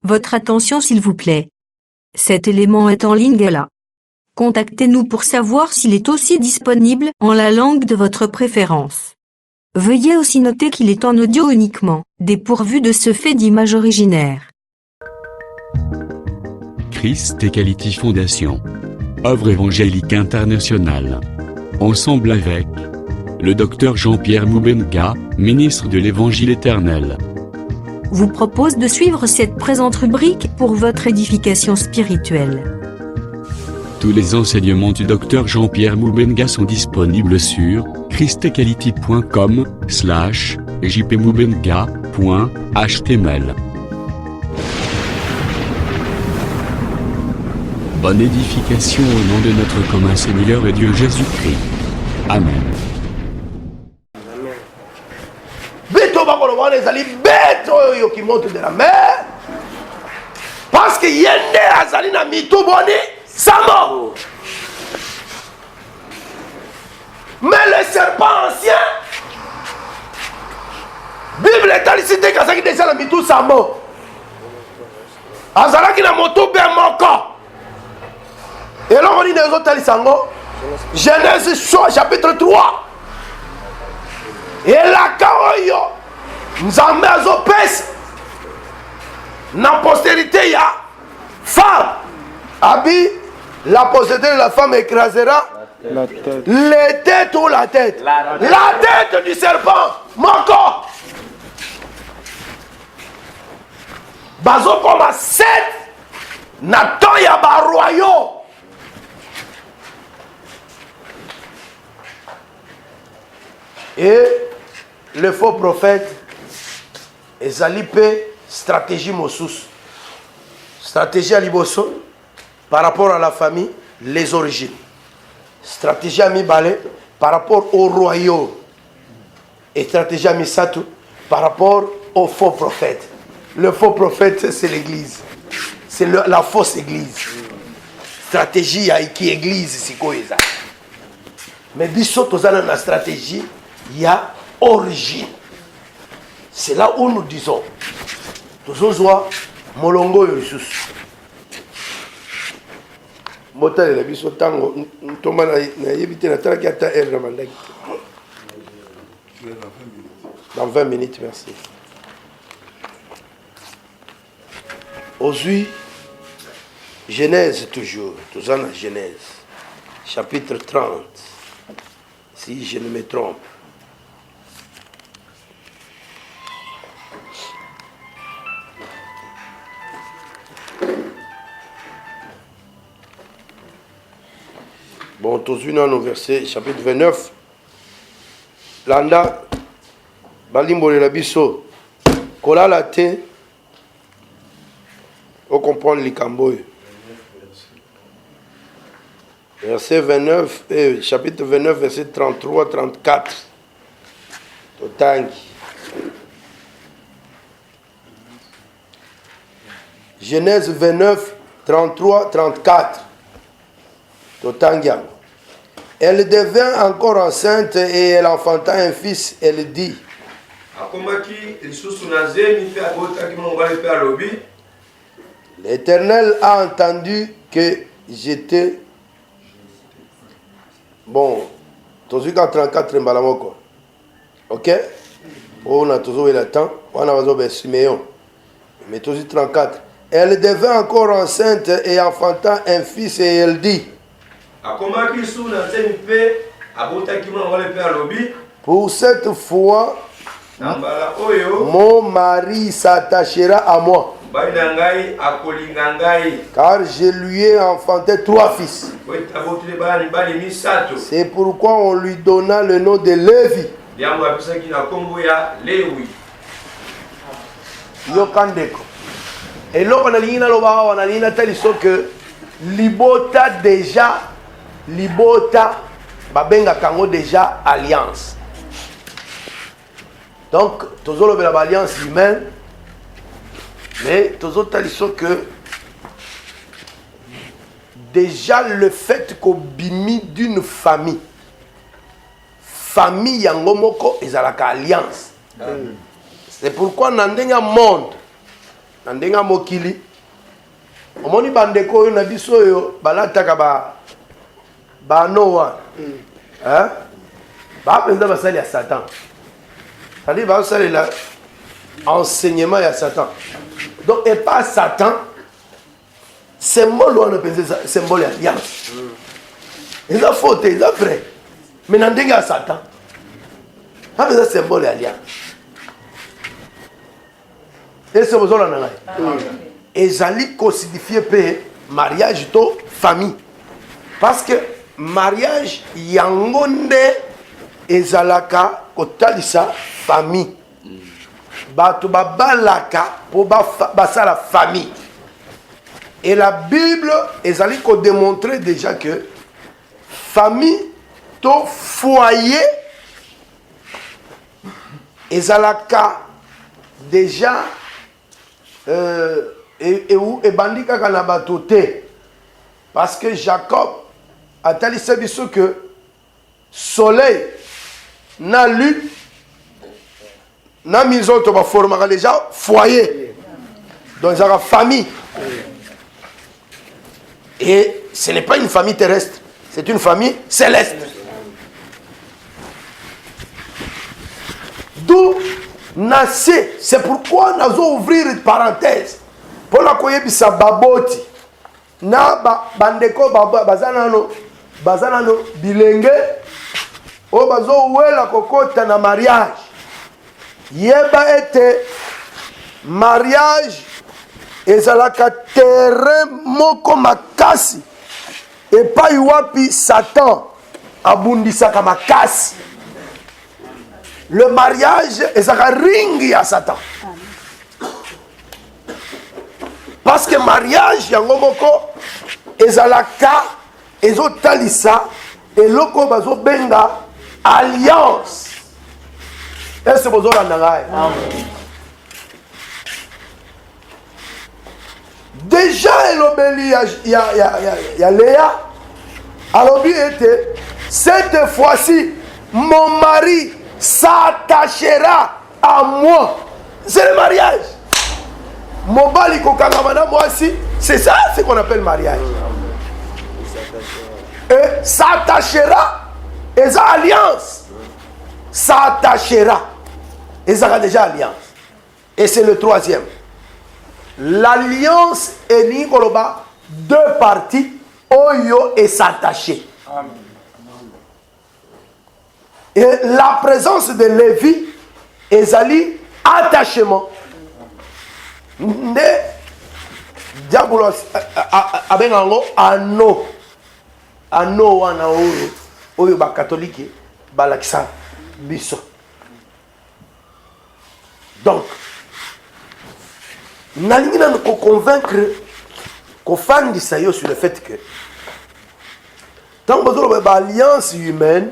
Votre attention s'il vous plaît. Cet élément est en lingala. Contactez-nous pour savoir s'il est aussi disponible en la langue de votre préférence. Veuillez aussi noter qu'il est en audio uniquement, dépourvu de ce fait d'image originaire. Christ Equality Foundation. Œuvre évangélique internationale. Ensemble avec le docteur Jean-Pierre Moubenga, ministre de l'Évangile éternel, Vous propose de suivre cette présente rubrique pour votre édification spirituelle. Tous les enseignements du docteur Jean-Pierre Moubenga sont disponibles sur christequality.com/jpmoubenga.html. Bonne édification au nom de notre commun Seigneur et Dieu Jésus-Christ. Amen. Qui monte de la mer parce que yende azali na mito boni samo. Mais le serpent ancien, Bible est allée citer qu'azaki déjà na mito samo. Azalaki na moto be moko. Et là on dit les autres alisango. Genèse chapitre 3. Et la kaoyo Nzambe azopesa na postérité ya femme. Abi, la postérité de la femme écrasera les têtes ou la tête. La tête du serpent. Moko. Bazo comme 7 na temps ya ba royaume. Et le faux prophète ezali pe stratégie mosusu. Stratégie à liboso par rapport à la famille, les origines. Stratégie à mibale par rapport au royaume. Et stratégie à misato par rapport au faux prophète. Le faux prophète, c'est l'église. C'est la fausse église. Stratégie à qui église, c'est quoi ça? Mais biso tozana na stratégie, il y a origine. C'est là où nous disons tozozoa molongo yo lisusu motalela biso tango ntomba na yebite na talaki ata air na mandaki dans 20 minutes. Merci. Aujourd'hui, Genèse toujours, tozana Genèse chapitre 30, si je ne me trompe. Bon, tous au verset chapitre 29. Landa, Balimbole la biso, kola la te, on comprend les camboy. Verset 29, chapitre 29, verset 33-34. Totangi. Genèse 29, 33-34. Totangiam. Elle devint encore enceinte et elle enfanta un fils. Elle dit: L'Éternel a entendu que j'étais. Bon, toujours 34 mbalamoko. Ok? On a toujours eu le temps. On a besoin de Siméon. Mais toujours 34. Elle devint encore enceinte et enfanta un fils et elle dit: Pour cette fois, mon mari s'attachera à moi, car je lui ai enfanté 3 fils. C'est pourquoi on lui donna le nom de Lévi. Yokandeko. Et là, on a dit que Libota déjà, Libota, Babenga Kango déjà alliance. Donc, tous les alliance humaine, mais tous les que déjà le fait qu'on bimi d'une famille yangomoko et la alliance. C'est pourquoi dans le monde na ndenga mokili omoni bandeko oyo na biso oyo balataka bano wana bapenza basali ya Satan, c'est-à-dire basalela enseignement ya Satan. Donc et pas Satan symbole wana penza symbole ya alliance. Eza faute, eza vrai, mais na ndenge ya Satan bapenza symbole ya alliance. Et c'est besoin de et j'allais codifier mariage to famille. Parce que mariage yangonde ezalaka kotalisa famille. Bato babalaka po basala famille. Et la Bible ezali ko démontrer déjà que famille to foyer ezalaka déjà et bandi kaka na bato te, parce que Jacob a talissé biso que soleil na lune na maison to ba formaka déjà foyer, donc ça famille. Et ce n'est pas une famille terrestre, c'est une famille céleste. D'où nassé, c'est pourquoi nous allons ouvrir une parenthèse pour la koyebisa baboti na bandeko bazanano bilenge o bazo wela kokota na mariage. Yeba ete mariage ezalaka terrain moko makasi et pas wapi Satan abundisaka makasi. Le mariage est un ring à Satan. Parce que mariage, yangomoko, ezalaka, ezotalisa, et loko bazo benga alliance. Est-ce que vous avez entendu? Déjà, il y a Léa. Alors, cette fois-ci, mon mari s'attachera à moi. C'est le mariage. Mon bali kokangama moi aussi, c'est ça ce qu'on appelle mariage. Et s'attachera, et ça alliance. S'attachera, et ça a déjà alliance. Et c'est le troisième. L'alliance est Nikoloba, deux parties, Oyo et s'attacher. Et la présence de Lévi, ezali attachement. Ne diabolos abengango ano wana oyo ba catholique balakisa biso. Donc nalingi na ko convaincre ko fandisa yo sur le fait que tant que ba alliance humaine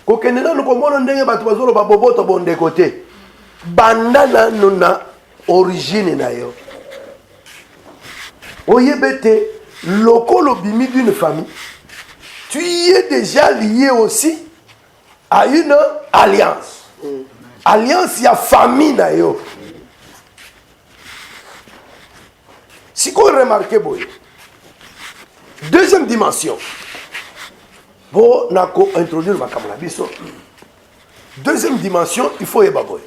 kokende nous komona ndenge bato bazolo ba boboto bonde côté bandana nona origine na yo oyebete lokolo bimi d'une famille, tu y es déjà lié aussi à une alliance. Alliance ya famille na yo. Si qu'on remarque boy. Deuxième dimension. Bon, nako introduire ma kamala biso. Deuxième dimension, il faut ebaboy.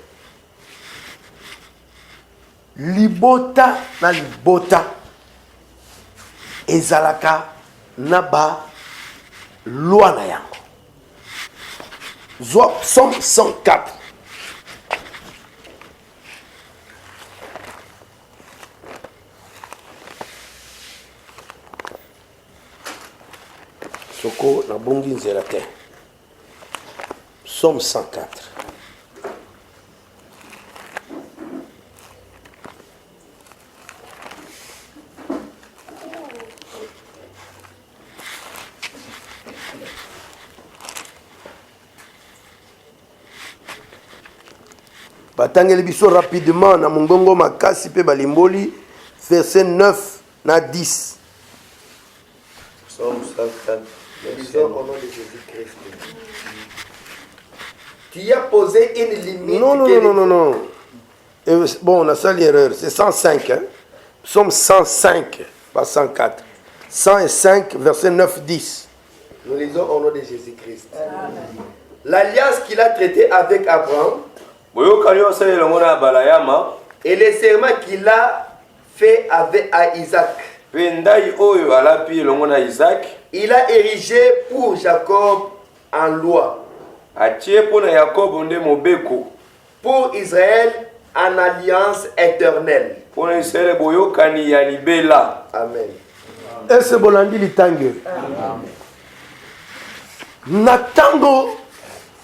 Libota na libota ezalaka naba loi na yango. Somme 104. Soko na bongi nzela te. Somme 104. Batangeli biso rapidement na mongongo makasi pe balimboli verset 9 na 10. Psaume 104. Lisons au nom de Jésus-Christ. Tu as posé une limite. Non. Bon, on a ça l'erreur. C'est 105. Hein? Psaume 105, pas 104. 105, verset 9-10. Nous lisons au nom de Jésus-Christ. L'alliance qu'il a traitée avec Abraham et les serments qu'il a fait avec Isaac. Il a érigé pour Jacob en loi. Pour Israël en alliance éternelle. Amen. Est-ce que Bolandi litangue? Natango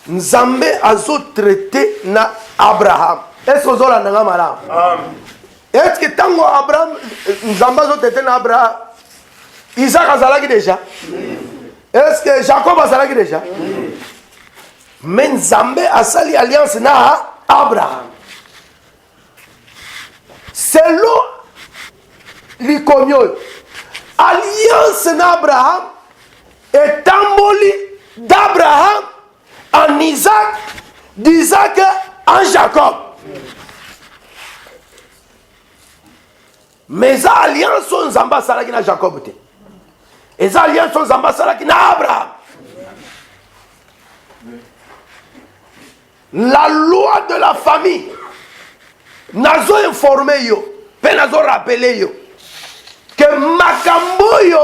Nzambe azo traité na Abraham. Est-ce que vous avez malam? Est-ce que tango Abraham Nzambe azo traité na Abraham? Isaac azalaki déjà? Est-ce que Jacob azalaki déjà? Mais Nzambe asali alliance na Abraham. Selon l'ikonyo, alliance na Abraham est tamboli d'Abraham en Isaac, d'Isaac en Jacob. Mais les alliances sont Nzamba salaki na Jacob. Les alliances sont Nzamba salaki na Abraham. La loi de la famille. Nazo informé yo, pe nazo rappelé yo que makambo yo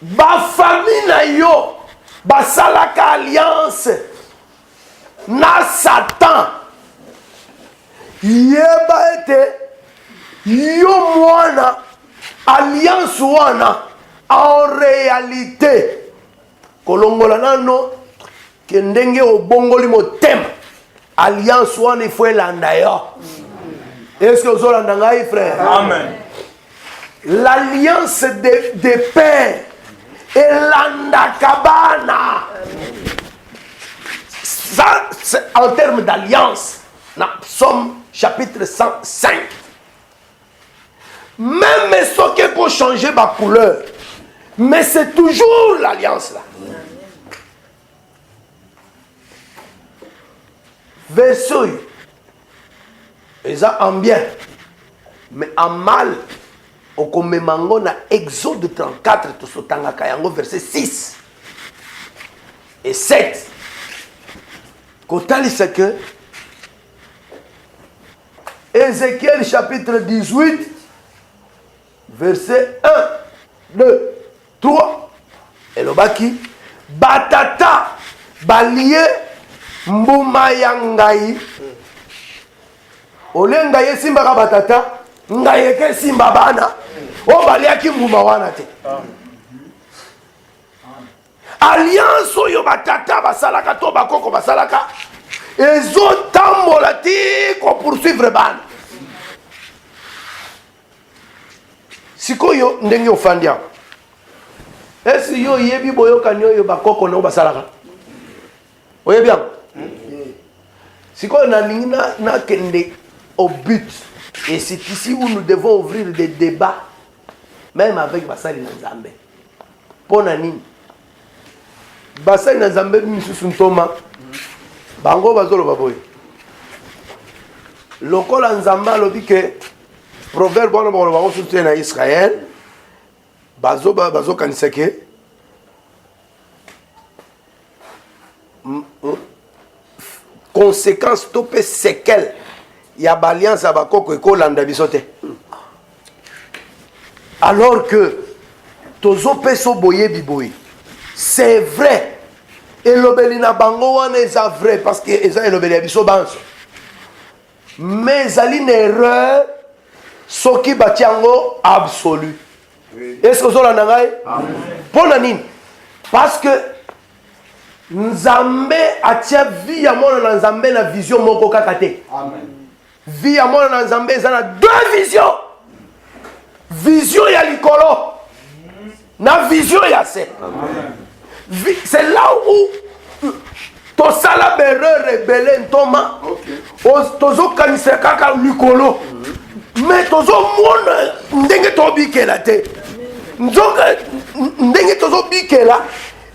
ba famille na yo ba salaka alliance na Satan. Yeba ete yo mwana alliance wana en réalité kolongola nano ke ndenge obongoli motema alliance wana il faut elanda yo. Est-ce que vous avez entendu, frère? Amen. L'alliance des pères et l'andakabana. Ça, c'est en termes d'alliance. Dans Psaume chapitre 105. Même ce qui peut changer ma couleur, mais c'est toujours l'alliance là. Verset. Et ça en bien. Mais en mal, au Komemango na Exode 34, tout ce temps, verset 6 et 7. Kotali c'est que Ézéchiel chapitre 18, verset 1, 2, 3. Et le baki, batata, balie, mbuma yangai. Ole ngaye simba ka batata, ngaye ke simba bana. O baliaki mbuma wana te. Alliance oyo batata basalaka to bakoko basalaka. Ezo tambola ti ko poursuivre bana. Sikoyo ndenge ofandia. Esi yo yebi boyoka nyoyo bakoko na basalaka. Oyebi bien. Sikoyo na lingina na kende au but. Et c'est ici où nous devons ouvrir des débats, même avec Basali Nzambe. Ponanini. Basali Nzambe, Misusu Ntoma. Bango Bazolo Baboy. Lokola Nzamba lobi que proverbe bon bon soutien à Israël. Bazo kaniseke. Conséquence topé séquelles. Il y a alliance à Bakoko et Kolanda bisote. Alors que Tozo Peso Boye Biboy, c'est vrai. Et l'obélina bango wana est vrai parce que eza l'obélia biso banso. Mais zali une erreur soki batiango absolu. Est-ce que vous avez entendu? Pour nani? Parce que Nzambe atia vie à mon Nzambe na vision moko kakate. Amen. Vie à mon Nzambe na deux visions. Vision ya likolo. Na vision ya se. C'est là où tosala bere rebelle ntoma. Tozo kanise kaka likolo. Mais tozo mona ndenge to bikela te. Nzoka ndenge tozo bikela.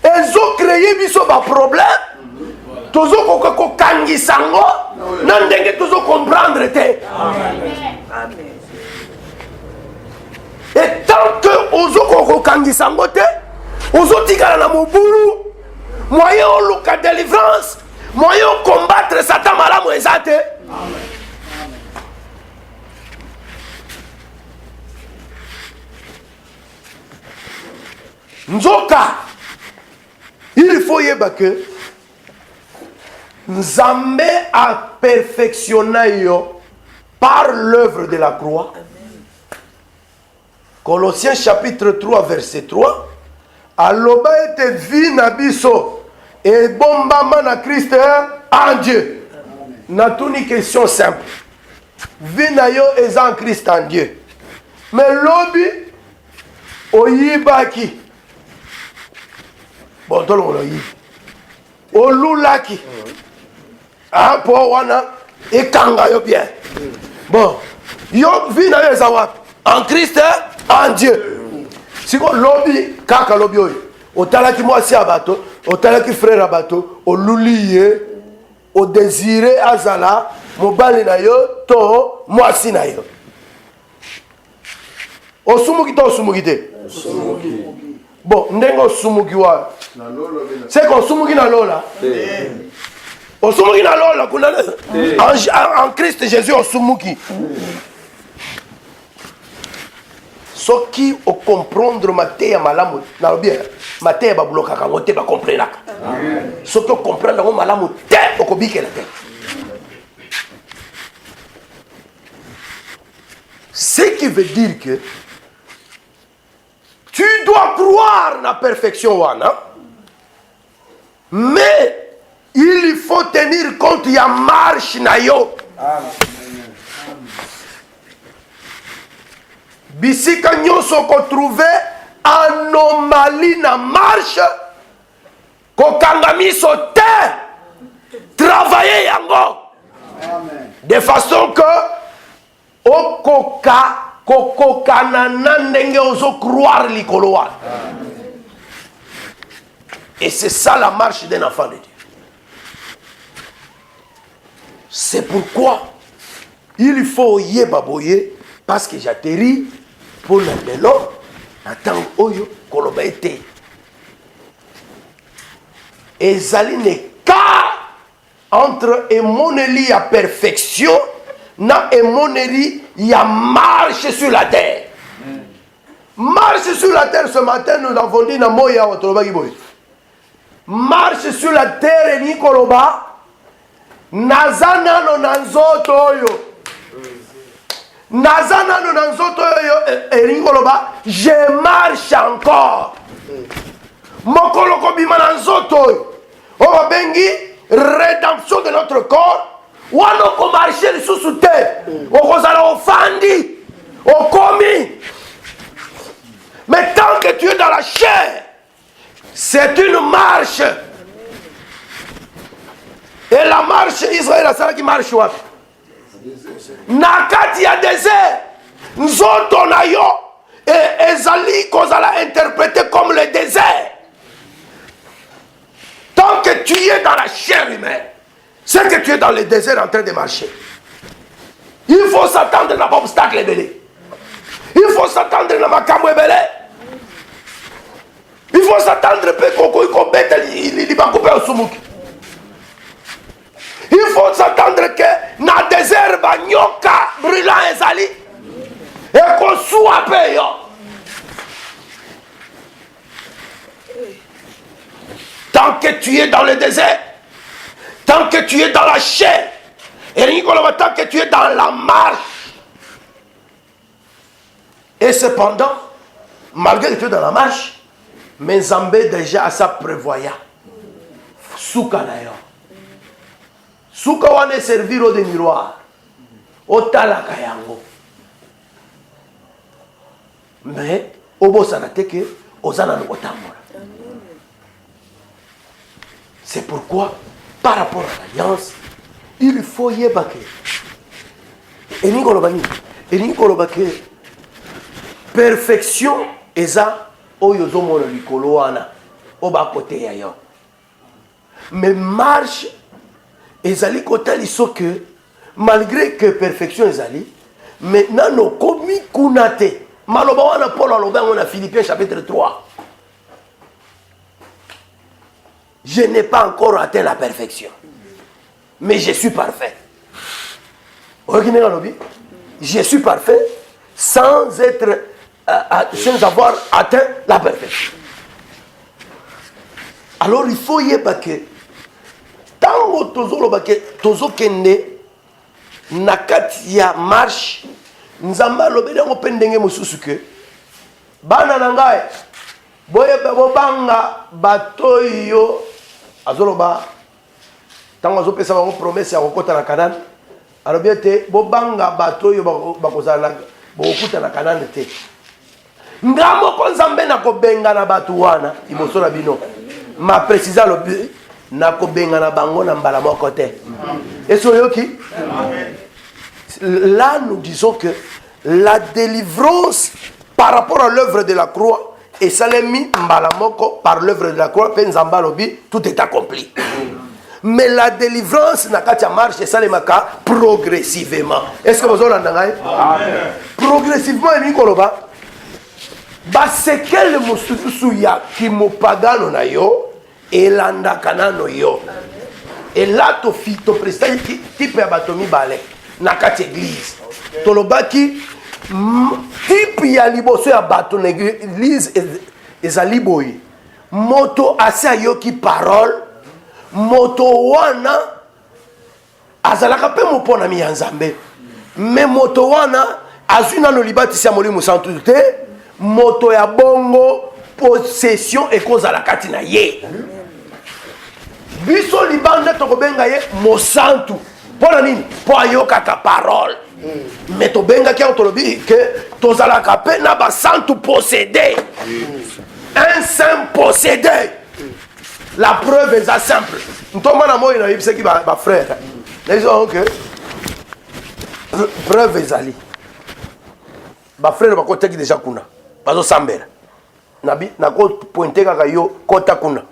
Ils ont créé biso ba problème. Tozo ko kangisango. na ndenge tozo comprendre te. Et tant que ozo kokangisa ngo te, ozo tikala na mobulu, moyen oluka délivrance, moyen combattre Satan malamu eza te. Nzoka, il faut yeba que Nzambe a perfectionné yo par l'œuvre de la croix. Colossiens chapitre 3 verset 3. Aloba ete vi na biso et bombama na Christ en Dieu. Na tuni question simple. Vi na yo eza en Christ en Dieu. Mais lobi oyibaki. Bon, tout le monde yi. Olulaki. Ah, pour wana ekanga yo bien. Bon, yo vi na yo eza wapi? En Christ en Dieu. Si ko lobi kaka lobi oyo. Otalaki mwasi abato, otalaki frère abato, oluliye, o désiré azala mobali na yo to mwasi na yo. Osumuki to osumuki te. Bon, ndengo osumuki wa. C'est qu'on osumuki na lola. Osumuki na lola kuna en Christ Jésus osumuki. Ce qui au comprendre maté malamu na bien maté ba bloka ka ngote ba comprendre ka. Ce qui comprendre ngo malamu te okobike la te. Ce qui veut dire que tu dois croire na perfection wana, mais il faut tenir compte ya marche na yo. Bisika nyonso ko trouver anomalie na marche ko kangamiso te travailler yango de façon que okoka kokokana na ndenge ozo croire likolo wana. Et c'est ça la marche d'un enfant de Dieu. C'est pourquoi il faut yeba boye parce que j'atterris pour le vélo, attends, oyo, koloba ete. Ezali ne ka entre emoneli à perfection, na emoneli ya marche sur la terre. Marche sur la terre, ce matin, nous avons dit na moya otoloba kiboy. Marche sur la terre, ni koloba, nazana no nanzoto oyo. Nazana no nanzoto yo eringoloba, je marche encore. Mokolo kobima nanzoto yo. O bengi rédemption de notre corps. Wano ko marcher lisusu te. O kozala ofandi. O komi. Mais tant que tu es dans la chair, c'est une marche. Et la marche Israël a ça qui marche wapi? Nakati ya désert nzoto na yo et ezali kozala interprété comme le désert. Tant que tu es dans la chair humaine, c'est que tu es dans le désert en train de marcher. Il faut s'attendre à l'obstacle ebele. Il faut s'attendre à makambo ebele. Il faut s'attendre pe koko ikobeta li bakope osumuki. Il faut s'attendre que na désert ba nyoka brûlant ezali et qu'on soit payé. Tant que tu es dans le désert, tant que tu es dans la chair, et tant que tu es dans la marche. Et cependant, malgré que tu es dans la marche, mais Zambé déjà à sa prévoyant. Souka d'ailleurs. Souka wane servir au de miroir. Otala kayango. Mais, obo sanateke, ozana no otamora. C'est pourquoi, par rapport à l'alliance, il faut y ébaquer. Et Nikolobaki, perfection, eza, oyozomo no likolo wana, oba kote yayo. Mais marche, ezali kotaliso que malgré que perfection ezali maintenant nokomi kuna te maloba wana Paul aloba yango na Philippiens chapitre 3 je n'ai pas encore atteint la perfection mais je suis parfait. Je suis parfait sans être sans avoir atteint la perfection. Alors il faut y avoir que tant que tozokende na kati ya marche nzamba lobele ngo pendenge mosusu ke bana na ngai boyeba bobanga batoyo azoloba tango azopesa bango promesse ya kokota na Canaan alobi ete bobanga batoyo bakozala bokuta na Canaan te nga moko nzambe na kobenga na bato wana liboso na bino ma précisa lobi na kobenga na bango na mbala moko te. Est-ce yoki? Là nous disons que la délivrance par rapport à l'œuvre de la croix et salemi mbala moko par l'œuvre de la croix pe nzamba lobi tout est accompli. Mais la délivrance n'a qu'à marcher salemaka progressivement. Est-ce que vous avez entendu? Progressivement ni koloba ba sekel mususu ya kimopagano na yo elanda kanano yo. Et là to fito président type ya batomi balé na kati église. Tolobaki type ya liboso ya bato na église ezali boyi. Moto asa yoki parole moto wana azalaka pe mopona mi ya nzambe mais moto wana azuna no libatisi ya molimo santu te moto ya bongo possession ekozala kati na ye biso libanda tokobenga ye mosantu pona nini po ayokaka parole mais tobengaki yango tolobi ke tozalaka pe na basantu possédé un saint possédé. La preuve est simple. Nous sommes en train de dire que ma frère. Ils disent que preuve est ali. Ma frère va côté déjà kuna. Pas au sambera. Nabi na ko pointer kaka yo kota kuna.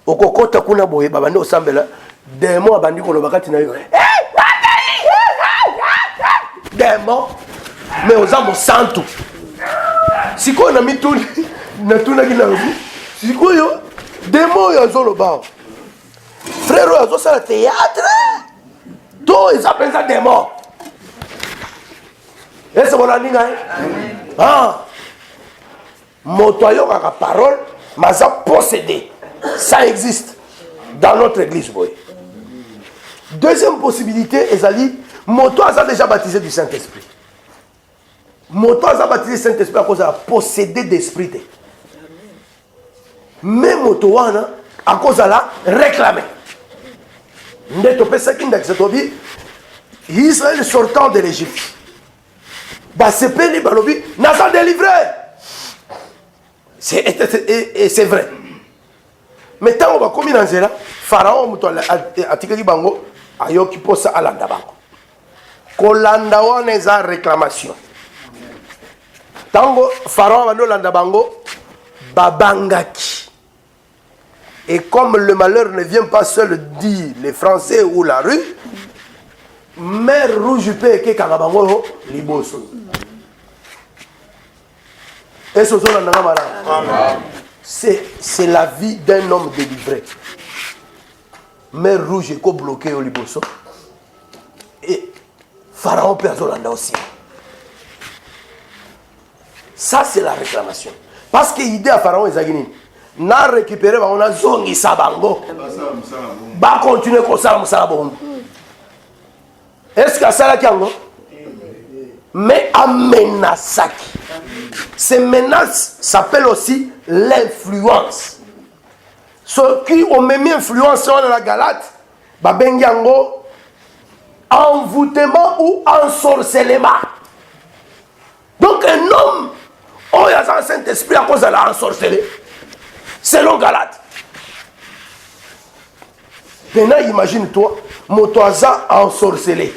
Oko kota kuna boye baba ndo sambela. Demo abandi ko lobakati na yo. Demo. Mais aux amo santo. Siko na mituni na tuna kina robi. Siko yo démon ya zoloba frère ya zosala théâtre to ezapeza démon ese bona ninga ah moto ayokaka parole maza possédé ça existe dans notre église boy. Deuxième possibilité ezali moto aza déjà baptisé du Saint-Esprit. Moto aza baptisé du Saint-Esprit à cause de la possédé d'esprit. Même motowana à cause de la réclamer. Ndeto pesa kinda kisetobi Israël sortant de l'Égypte. Ba sepeli balobi naza délivré. C'est vrai. Mais tant on va commis dans zela pharaon muto atikaki bango ayoki posa alanda bango. Kolanda wana eza réclamation. Tango pharaon va no landa bango babangaki. Et comme le malheur ne vient pas seul dire les Français ou la rue, Mère Rouge peut que Karabango liboso. Et ce sont c'est la vie d'un homme délivré. Mère Rouge est bloqué au liboso. Et Pharaon peut aussi. Ça c'est la réclamation. Parce que l'idée à Pharaon est Zagini. Na récupérer on a zongi sabango ba continuer comme ça musala bongo est-ce que ça la kiango mais amenasaki ces menaces s'appellent aussi l'influence ceux qui ont même influence dans la Galate ba bengiango envoûtement ou ensorcellement. Donc un homme oh il y a un Saint-Esprit à cause de la ensorceler. Selon Galate. Maintenant, imagine-toi, motoaza ensorcelé.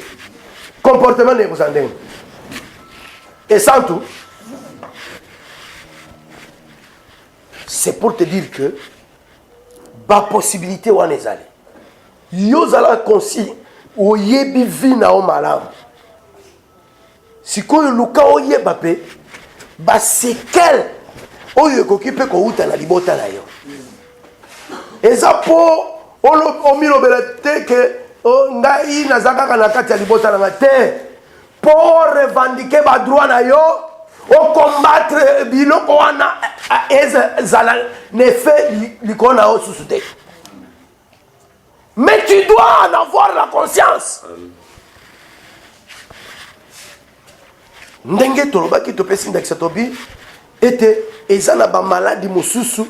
Comportement négociant. Et sans tout, c'est pour te dire que la possibilité où on est allé. yozala conscient oyebi vi na o malamu sikoyo luka oyeba pe basekele oyo ekoki mpe kouta na libota na yo eza mpo omilobela te ke ngai naza kaka na kati ya libota na nga te mpo revendike badroit na yo okombattre biloko wana ezala nefe likolo na yo susu te. Mais tu dois en avoir la conscience. Ndenge tolobaki topesi ndakisa tobi ete eza na ba maladie mosusu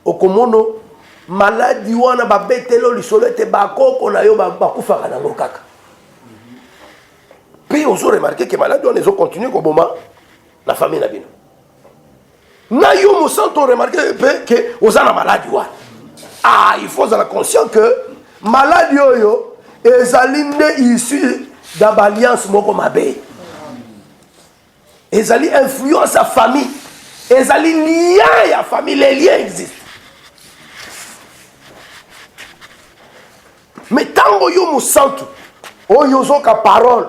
okomono maladie wana babetelo lisolo ete bakoko na yo bakufaka nango kaka. Puis on a remarqué que maladie wana ezo continuer koboma na famille na bino. Na yo mo santo remarqué que oza na maladie wana. Ah, il faut être conscient que maladie oyo ezali nde issu da alliance moko mabe. Ezali influence à famille. Ezali lien à famille, les liens existent. Mais tant que yo musantu, oyo zoka parole,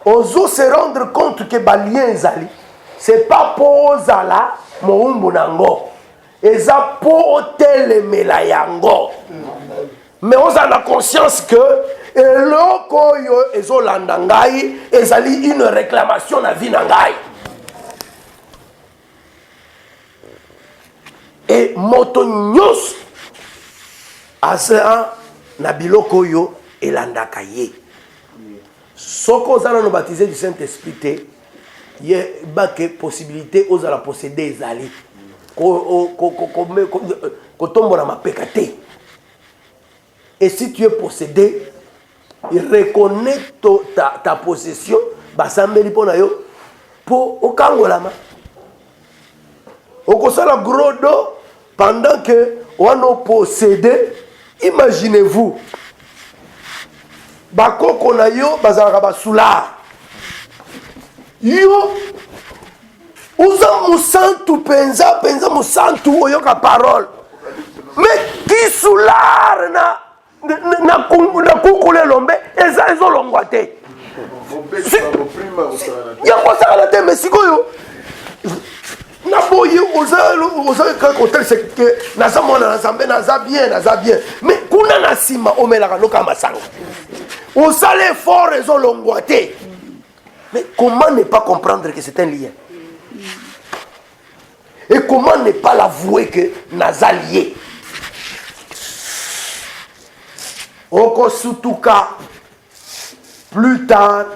ozo se rendre compte que ba lien ezali, c'est pas pour zala moumbu nango. Eza po telemela yango. Mais on a la conscience que eloko yo ezolanda ngai ezali une réclamation na vie na ngai. Et moto nyos asa na biloko yo elandaka ye. Soko zana no baptisé du Saint-Esprit te ye ba ke possibilité ozala posséder ezali. Kotombola mapeka te. Et si tu es possédé, reconnais ta possession, basambeli pona yo po okangolama. Okosala gros dos pendant que on a possédé, imaginez-vous. Bakoko na yo bazalaka basula. Yo uza musantu penza musantu oyoka parole. Mais qui soulare na kukule lombe eza ezolongwa te. Ya kosala te mais sikoyo na boye oza ka kotel c'est que naza mona nazambe naza bien mais kuna na sima omelaka noka masanga. Osala effort ezolongwa te. Mais comment ne pas comprendre que c'est un lien? Et comment ne pas l'avouer que naza lié? Okosutuka plus tard,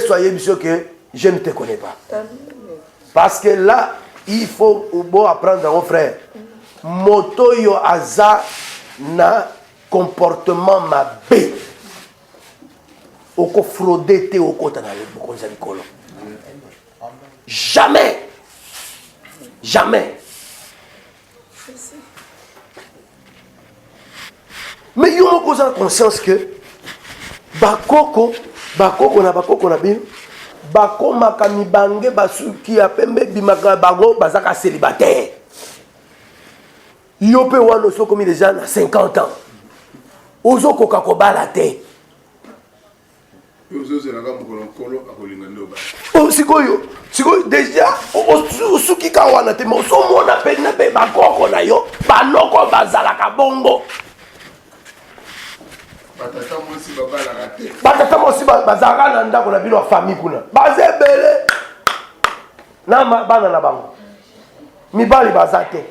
soyez bien que je ne te connais pas. Parce que là, il faut apprendre à mon frère. Moto yo aza na comportement mabe. Oko frauder te oko tanale boko zalikolo. Jamais. Mais il y a une conscience que bakoko na bin bako makami bange basuki apembe bimaka bango bazaka célibataire. Yo pe wano so comme déjà na 50 ans. Ozo koka ko bala te. Sikoyo déjà osuki ka wana te mo so mona pe na be bakoko na yo banoko bazalaka bongo. Batata mosi bazaka na ndako na bino famille kuna bazebele na bana na bango mibali bazate.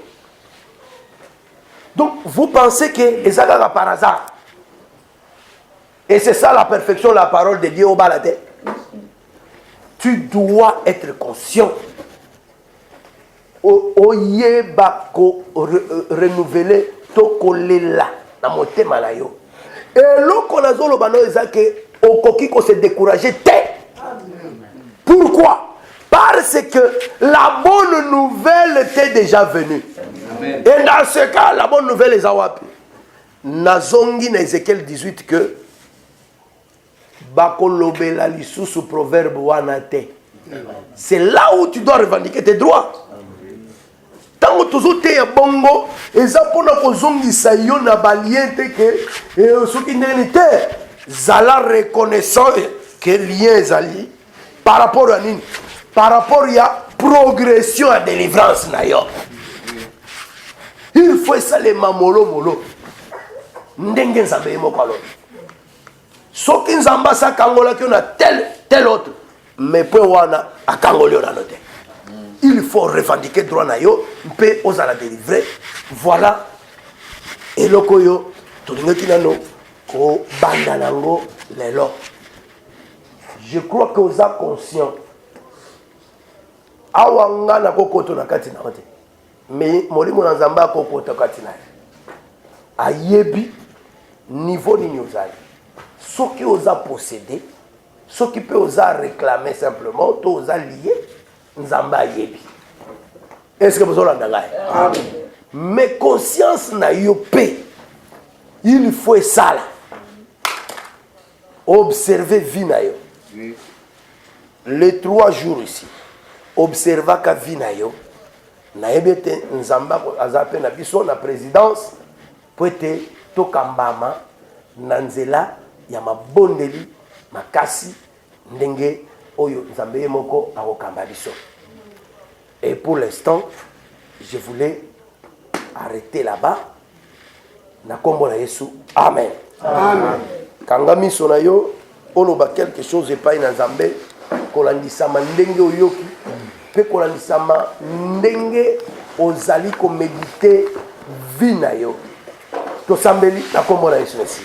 Donc vous pensez que ezaka par hasard et c'est ça la perfection la parole de Dieu au balade. Tu dois être conscient oyeba ko renouveler tokolela na motema na yo. Et l'autre nazolo bano ezake okoki ko se décourager te. Pourquoi? Parce que la bonne nouvelle t'est déjà venue. Amen. Et dans ce cas, la bonne nouvelle est awapi. Nazongi na Ézéchiel 18 que bakolobela lisusu proverbe wana te. C'est là où tu dois revendiquer tes droits. Tango tozoteya bongo eza pona kozongisa yo na balien te ke soki ndenge te zala reconnaissant que lien ezali par rapport à nini, par rapport à progression à délivrance na yo. Il faut esalema molomolo ndenge nzambe ye moko alobi. Soki nzambe asakangolaki yo na tel autre mais mpe wana akangoli yo nano te. Il faut revendiquer droit na yo mpe ozala délivrer. Voilà eloko yo tolingaki nano kobanda nango lelo. Je crois que oza conscient awa nga na kokoto na kati na ote mais molimo na nzambe akokoto kati na ayebi niveau nini ozali soki oza possédé soki pe oza réclamer simplement to oza lié nzambe ayebi. Est-ce que vous avez entendu? Mais conscience na yo pe il faut ça là observer vie na yo. Les 3 jours ici observa ka vie na yo na yebete nzamba azape na biso na présidence poete tokambama na nzela ya mabondeli makasi ndenge oyo nzambe ye moko akokamba biso. Et pour l'instant je voulais arrêter là-bas na kombo na Yesu. Amen. Amen. Kanga miso na yo oloba quelque chose epai na nzambe kolandisama ndenge oyoki pe kolandisama ndenge ozali koméditer vie na yo tosambeli na kombo na Yesu Messi.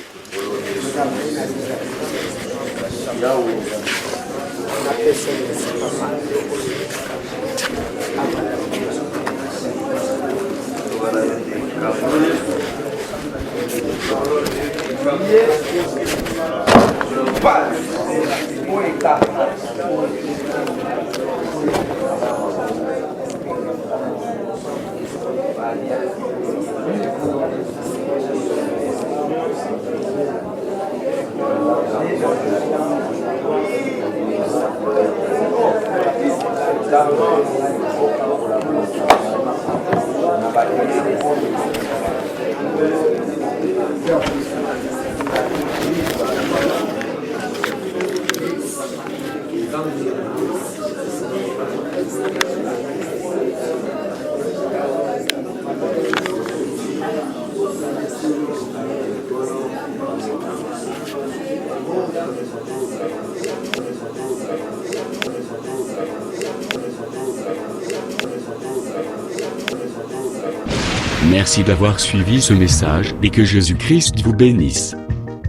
Merci d'avoir suivi ce message et que Jésus-Christ vous bénisse.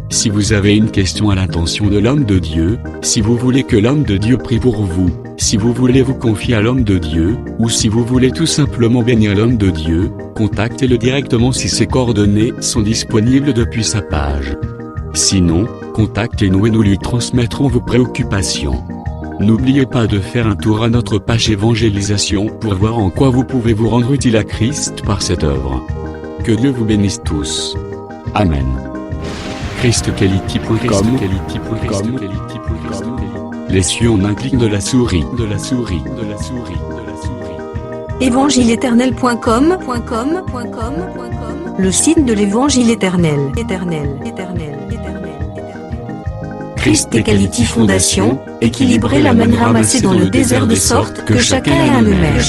Si vous avez une question à l'intention de l'homme de Dieu, si vous voulez que l'homme de Dieu prie pour vous, si vous voulez vous confier à l'homme de Dieu, ou si vous voulez tout simplement bénir l'homme de Dieu, contactez-le directement si ses coordonnées sont disponibles depuis sa page. Sinon, contactez-nous et nous lui transmettrons vos préoccupations. N'oubliez pas de faire un tour à notre page évangélisation pour voir en quoi vous pouvez vous rendre utile à Christ par cette œuvre. Que Dieu vous bénisse tous. Amen. ChristQuality.com. Les cieux en un clic de la souris. Évangile-éternel.com, le site de l'évangile éternel. Christ Equality Fondation, équilibrer la manne ramassée dans le désert de sorte que chacun ait un maire.